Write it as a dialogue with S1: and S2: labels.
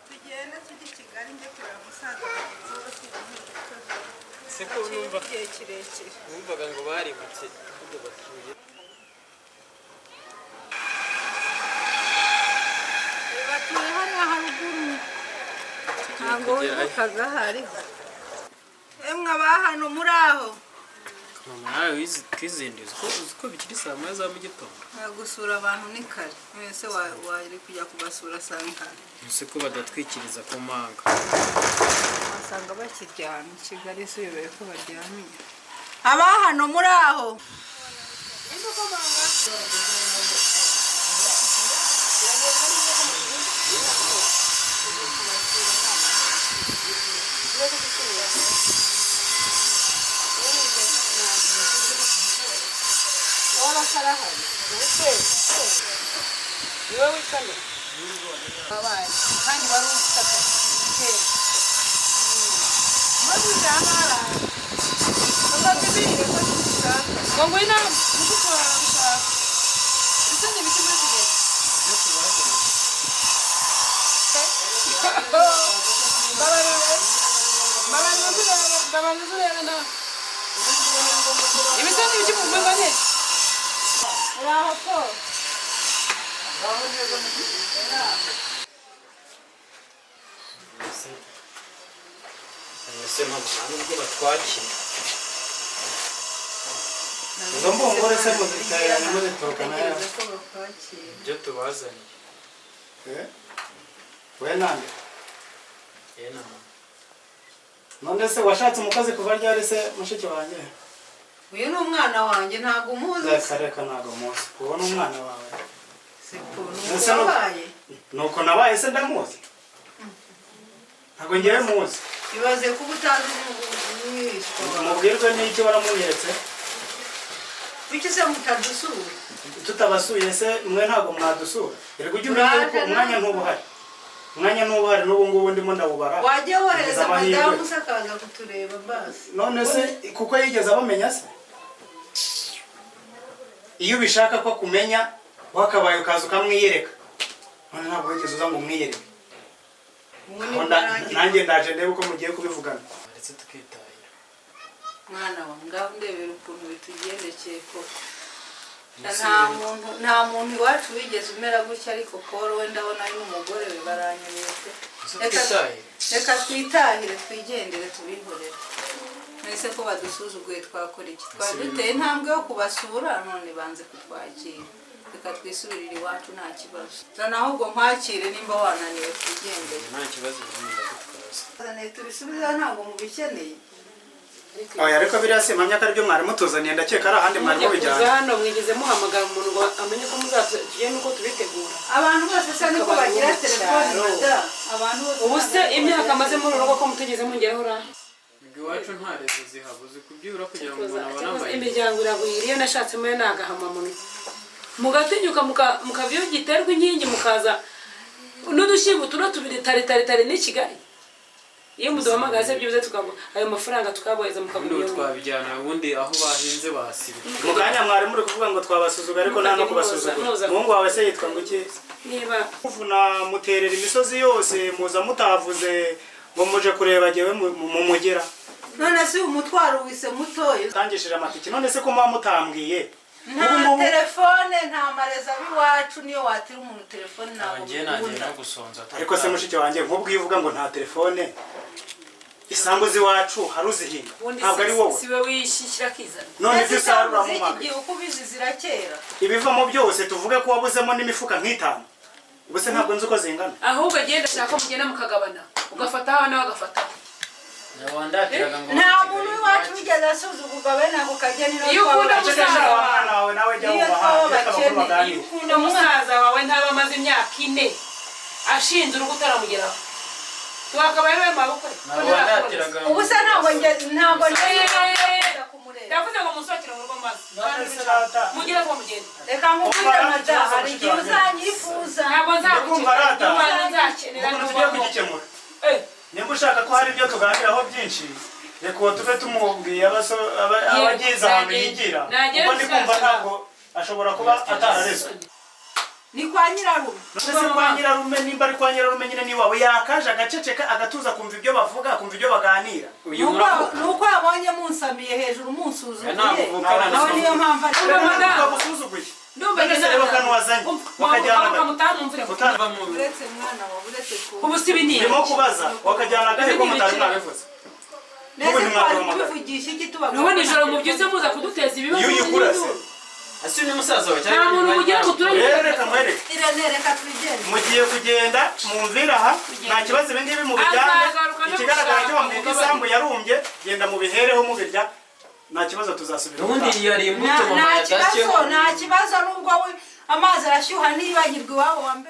S1: tugenda tujya i Kigali njye kureba musaza
S2: siko numva
S1: igihe kirekire
S2: numvaga ngo barimutse ubwo batuye
S1: batuye hariya haruguru ntabwo wibukaga hariho emwe aba hano muri aho
S2: mama nawe twizinduye uko bikiri saa moya za mu gitondo
S1: gusura abantu ni kare wese wari kujya kubasura saa nkane
S2: ese ko badatwikiriza ku manga
S1: wasanga bakiryamye Kigali si uyobewe ko baryamiye aba hano muri aho karahari niwe wicane kandi wari ufite maze jamara ndabibire ko dushaka ngo ina mushukura gushaka bisanye bitimwe kigeze babarire na ibisanye bitimwe mbane Bravo po. Bravo neza mukina.
S2: Ese mama nubwo batwakira.
S3: Ngo mbongore se mu gitayane muri tokana.
S2: Byo tubazaniye.
S3: We nande?
S2: Na mama.
S3: None se washatse umukozi kuva ryari se mushiki wanjye?
S1: Uyu ni umwana wanjye ntago muzi.
S3: Reka ntago muzi. Uwo ni umwana wawe.
S1: Siko nabaye.
S3: Nuko nabaye se ndamuzi. Ntago ngiye muzi.
S1: Ibaze kuba utazi umwishwa.
S3: Mubwirwe n'iki waramunyeretse?
S1: Biki se mutadusura?
S3: Tutabasuye se mwe ntago mwadusura. Erega ujye umenya ko umwanya ntubuhari. Umwanya ntubuhari n'ubu ngubu ndimo ndabubara.
S1: Wajye wohereza madamu sakaza kutureba basi.
S3: None se kuko yigeze abamenya se? Iyo ubishaka ko kumenya wakabaye ukaza ukamwiyereka none ntabwo wigeze uza ngo umwiyereke nanjye ndaje ndebe uko mugiye kubivugana
S2: ndetse tukitahira
S1: mwana wa ngaho ndebera ukuntu bitugendekeye ko nta muntu iwacu wigeze umera gutya ariko Paul we ndabona ari n'umugore we baranyeretse reka twitahire twigendere tubihorere nese ko badusuzuguye twakora iki twaduteye intambwe yo kubasura none banze kutwakira reka twisubirire iwacu nta kibazo zana ahubwo nkwakire nimba wananiwe twigendere
S2: nta kibazo
S1: zane tubisubiza ntabwo mubikeneye
S3: oya ariko biriya se mamya kari byo mwari mutuzaniye ndakeka ari ahandi mwari mubijyana
S4: hano mwigeze muhamagara umuntu ngo amenye ko muzatugiye nuko tubitegura
S1: abantu bose se niko bagira telefone mada abantu bose
S4: ubu se imyaka amaze muri urugo ko mutegeze mungeraho ra
S2: iwacu nta rezo zihabuze kubyura kugira ngo umuntu abone
S4: imiryango iragwira iyo nashatse muri nagahama muntu mugatinyuka mukaviyo giterwa inkingi mukaza n'udushyimbo tuno tubiri tare ni Kigali iyo muduhamagaze byuze tukabo ayo mafaranga tukaboheza mukabuye
S2: twabijyana ubundi aho bahinze basibe
S3: mukanya mwari muri kuvuga ngo twabasuzuga ariko nta no kubasuzugura mungu wawe se yitwa ngo iki
S4: niba
S3: kuvuna muterera imisozi yose muza mutavuze ngo muje kureba jewe mu mugera
S1: none se umutwaro wise mutoye
S3: tangishije amatiki none se ko muba mutambwiye
S1: nta telefone nta mareza biwacu niyo watira umuntu telefone nabo
S2: ngiye nagiye no gusonza
S3: ariko se mushiki wanjye nk'ubwo ivuga ngo nta telefone isambu ziwacu haruzihinga ntabwo ari wowe
S4: siwe wishyikira kizana
S3: none ibyo usarura mu mwaka
S1: igihe uko ubizi zirakera
S3: ibivamo byose tuvuge ko wabuzemo n'imifuka nk'itanu ubuse ntabwo nzi uko zingana
S4: ahubwo agenda ashaka mugenda mukagabana ugafata aho nawe agafata
S1: nta muntu w'iwacu wigeze asuzugurwa bene ako kageni
S4: iyo ukunda musaza
S3: wawe nawe jya wubaha
S4: iyo ukunda musaza wawe ntaba amaze imyaka 4 ashinze urugo utaramugeraho twakabaye we maboko
S1: ubu se ntabwo
S4: yavuze ngo musokere mu rugo maze mugire ko mugende
S1: reka nkubwire mada hari igihe uzanyifuza
S4: ntabwo nzakugira nzakenera
S3: n'ubwo nimba ushaka ko hari ibyo tuganiraho byinshi reka uwo tube tumubwiye abagize ahantu yigira kuko ndi kumva ntabwo ashobora kuba atararezwe
S1: ni kwa nyirarume.
S3: None se kwa nyirarume nimba ari kwa nyirarume nyine ni wawe yakaje agaceceka agatuza kumva ibyo bavuga kumva ibyo baganira.
S1: Nuko abonye munsamiye hejuru munsuzuguye.
S2: Nawe
S1: niyo mpamvu ari
S3: bagusuzuguye. Ndumva reba kanu wazanye wakajyana
S1: uretse mwana wawe uretse ku
S4: ubu si binini
S3: ndimo kubaza wakajyana gahe ko mutari mwabivuze.
S1: nese twabivugisha iki tubaga.
S4: nubona ijoro mubyutse muza kuduteza ibibazo.
S3: Iyo yikurase.
S2: Asi ni musaza wawe
S4: nta muntu ugira ngo turere.
S3: Reka mwereke.
S1: Reka tugende.
S3: Mugiye kugenda mumvira aha nta kibazo ibindi mu bijyanye ikigaragara cyo bamwita isambu yarumbye genda mu bihereho mubirya nta kibazo tuzasubira.
S2: Ubundi yari imbuto mama yadashye.
S1: Nta kibazo nubwo amazi arashyuha nibagirwa iwabo wambe.